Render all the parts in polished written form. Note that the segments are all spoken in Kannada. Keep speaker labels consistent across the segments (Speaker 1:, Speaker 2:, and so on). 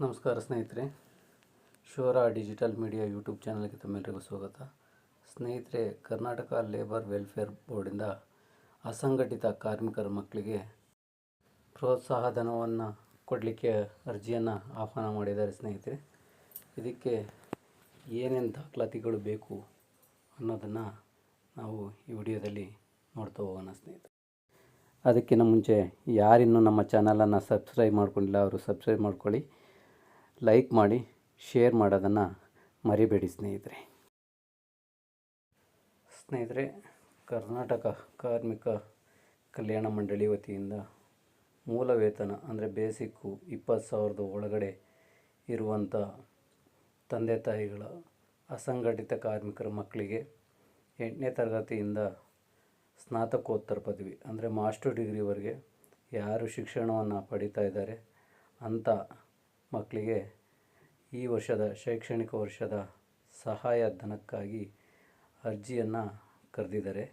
Speaker 1: ನಮಸ್ಕಾರ ಸ್ನೇಹಿತರೆ, ಶೋರ ಡಿಜಿಟಲ್ ಮೀಡಿಯಾ ಯೂಟ್ಯೂಬ್ ಚಾನಲ್ಗೆ ತಮ್ಮೆಲ್ಲರಿಗೂ ಸ್ವಾಗತ. ಸ್ನೇಹಿತರೆ, ಕರ್ನಾಟಕ ಲೇಬರ್ ವೆಲ್ಫೇರ್ ಬೋರ್ಡಿಂದ ಅಸಂಘಟಿತ ಕಾರ್ಮಿಕರ ಮಕ್ಕಳಿಗೆ ಪ್ರೋತ್ಸಾಹಧನವನ್ನು ಕೊಡಲಿಕ್ಕೆ ಅರ್ಜಿಯನ್ನು ಆಹ್ವಾನ ಮಾಡಿದ್ದಾರೆ. ಸ್ನೇಹಿತರೆ, ಇದಕ್ಕೆ ಏನೇನು ದಾಖಲಾತಿಗಳು ಬೇಕು ಅನ್ನೋದನ್ನು ನಾವು ಈ ವಿಡಿಯೋದಲ್ಲಿ ನೋಡ್ತಾ ಹೋಗೋಣ. ಸ್ನೇಹಿತರೆ, ಅದಕ್ಕಿಂತ ಮುಂಚೆ ಯಾರಿನ್ನೂ ನಮ್ಮ ಚಾನಲನ್ನು ಸಬ್ಸ್ಕ್ರೈಬ್ ಮಾಡ್ಕೊಂಡಿಲ್ಲ ಅವರು ಸಬ್ಸ್ಕ್ರೈಬ್ ಮಾಡ್ಕೊಳ್ಳಿ, ಲೈಕ್ ಮಾಡಿ, ಶೇರ್ ಮಾಡೋದನ್ನು ಮರಿಬೇಡಿ. ಸ್ನೇಹಿತರೆ, ಕರ್ನಾಟಕ ಕಾರ್ಮಿಕ ಕಲ್ಯಾಣ ಮಂಡಳಿ ವತಿಯಿಂದ ಮೂಲ ವೇತನ ಅಂದರೆ ಬೇಸಿಕ್ಕು 20,000 ಒಳಗಡೆ ಇರುವಂಥ ತಂದೆ ತಾಯಿಗಳ ಅಸಂಘಟಿತ ಕಾರ್ಮಿಕರ ಮಕ್ಕಳಿಗೆ 8ನೇ ತರಗತಿಯಿಂದ ಸ್ನಾತಕೋತ್ತರ ಪದವಿ ಅಂದರೆ ಮಾಸ್ಟರ್ ಡಿಗ್ರಿವರೆಗೆ ಯಾರು ಶಿಕ್ಷಣವನ್ನು ಪಡೀತಾ ಇದ್ದಾರೆ ಅಂಥ ಮಕ್ಕಳಿಗೆ ಈ ವರ್ಷದ ಶೈಕ್ಷಣಿಕ ವರ್ಷದ ಸಹಾಯಧನಕ್ಕಾಗಿ ಅರ್ಜಿಯನ್ನು ಕರೆದಿದ್ದಾರೆ.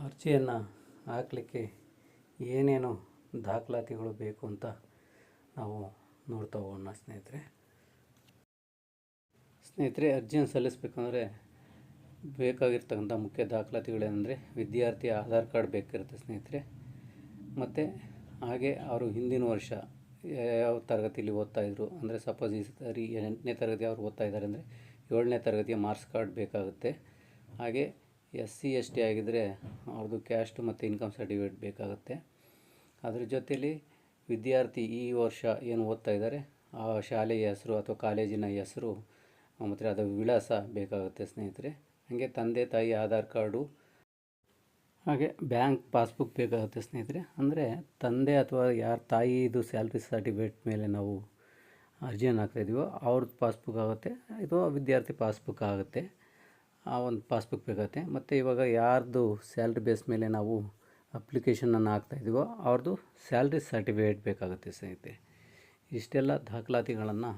Speaker 1: ಅರ್ಜಿಯನ್ನು ಹಾಕಲಿಕ್ಕೆ ಏನೇನು ದಾಖಲಾತಿಗಳು ಬೇಕು ಅಂತ ನಾವು ನೋಡ್ತಾ ಹೋಗೋಣ. ಸ್ನೇಹಿತರೆ, ಅರ್ಜಿಯನ್ನು ಸಲ್ಲಿಸಬೇಕಂದ್ರೆ ಬೇಕಾಗಿರ್ತಕ್ಕಂಥ ಮುಖ್ಯ ದಾಖಲಾತಿಗಳೇನೆಂದರೆ ವಿದ್ಯಾರ್ಥಿ ಆಧಾರ್ ಕಾರ್ಡ್ ಬೇಕಿರುತ್ತೆ ಸ್ನೇಹಿತರೆ. ಮತ್ತು ಹಾಗೆ ಅವರು ಹಿಂದಿನ ವರ್ಷ ಯಾವ ತರಗತಿಯಲ್ಲಿ ಓದ್ತಾಯಿದ್ರು ಅಂದರೆ ಸಪೋಸ್ ಈ ಸರಿ 8ನೇ ತರಗತಿ ಅವರು ಓದ್ತಾ ಇದ್ದಾರೆ ಅಂದರೆ 7ನೇ ತರಗತಿಯ ಮಾರ್ಕ್ಸ್ ಕಾರ್ಡ್ ಬೇಕಾಗುತ್ತೆ. ಹಾಗೆ SC ST ಆಗಿದ್ದರೆ ಅವ್ರದ್ದು ಕ್ಯಾಸ್ಟ್ ಮತ್ತು ಇನ್ಕಮ್ ಸರ್ಟಿಫಿಕೇಟ್ ಬೇಕಾಗುತ್ತೆ. ಅದ್ರ ಜೊತೆಯಲ್ಲಿ ವಿದ್ಯಾರ್ಥಿ ಈ ವರ್ಷ ಏನು ಓದ್ತಾ ಇದ್ದಾರೆ ಆ ಶಾಲೆಯ ಹೆಸರು ಅಥವಾ ಕಾಲೇಜಿನ ಹೆಸರು ಮತ್ತು ಅದರ ವಿಳಾಸ ಬೇಕಾಗುತ್ತೆ ಸ್ನೇಹಿತರೆ. ಹಾಗೆ ತಂದೆ ತಾಯಿ ಆಧಾರ್ ಕಾರ್ಡು, ಹಾಗೆ ಬ್ಯಾಂಕ್ ಪಾಸ್ಬುಕ್ ಬೇಕಾಗುತ್ತೆ ಸ್ನೇಹಿತರೆ. ಅಂದರೆ ತಂದೆ ಅಥವಾ ಯಾರ ತಾಯಿದು ಸ್ಯಾಲ್ರಿ ಸರ್ಟಿಫಿಕೇಟ್ ಮೇಲೆ ನಾವು ಅರ್ಜಿಯನ್ನು ಹಾಕ್ತಾಯಿದ್ದೀವೋ ಅವ್ರದ್ದು ಪಾಸ್ಬುಕ್ ಆಗುತ್ತೆ, ಇದು ವಿದ್ಯಾರ್ಥಿ ಪಾಸ್ಬುಕ್ ಆಗುತ್ತೆ. ಆ ಒಂದು ಪಾಸ್ಬುಕ್ ಬೇಕಾಗುತ್ತೆ. ಮತ್ತು ಇವಾಗ ಯಾರ್ದು ಸ್ಯಾಲ್ರಿ ಬೇಸ್ ಮೇಲೆ ನಾವು ಅಪ್ಲಿಕೇಶನನ್ನು ಹಾಕ್ತಾಯಿದ್ದೀವೋ ಅವ್ರದ್ದು ಸ್ಯಾಲ್ರಿ ಸರ್ಟಿಫಿಕೇಟ್ ಬೇಕಾಗುತ್ತೆ ಸ್ನೇಹಿತರೆ. ಇಷ್ಟೆಲ್ಲ ದಾಖಲಾತಿಗಳನ್ನು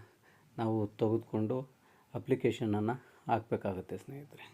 Speaker 1: ನಾವು ತೆಗೆದುಕೊಂಡು ಅಪ್ಲಿಕೇಶನನ್ನು ಹಾಕಬೇಕಾಗುತ್ತೆ ಸ್ನೇಹಿತರೆ.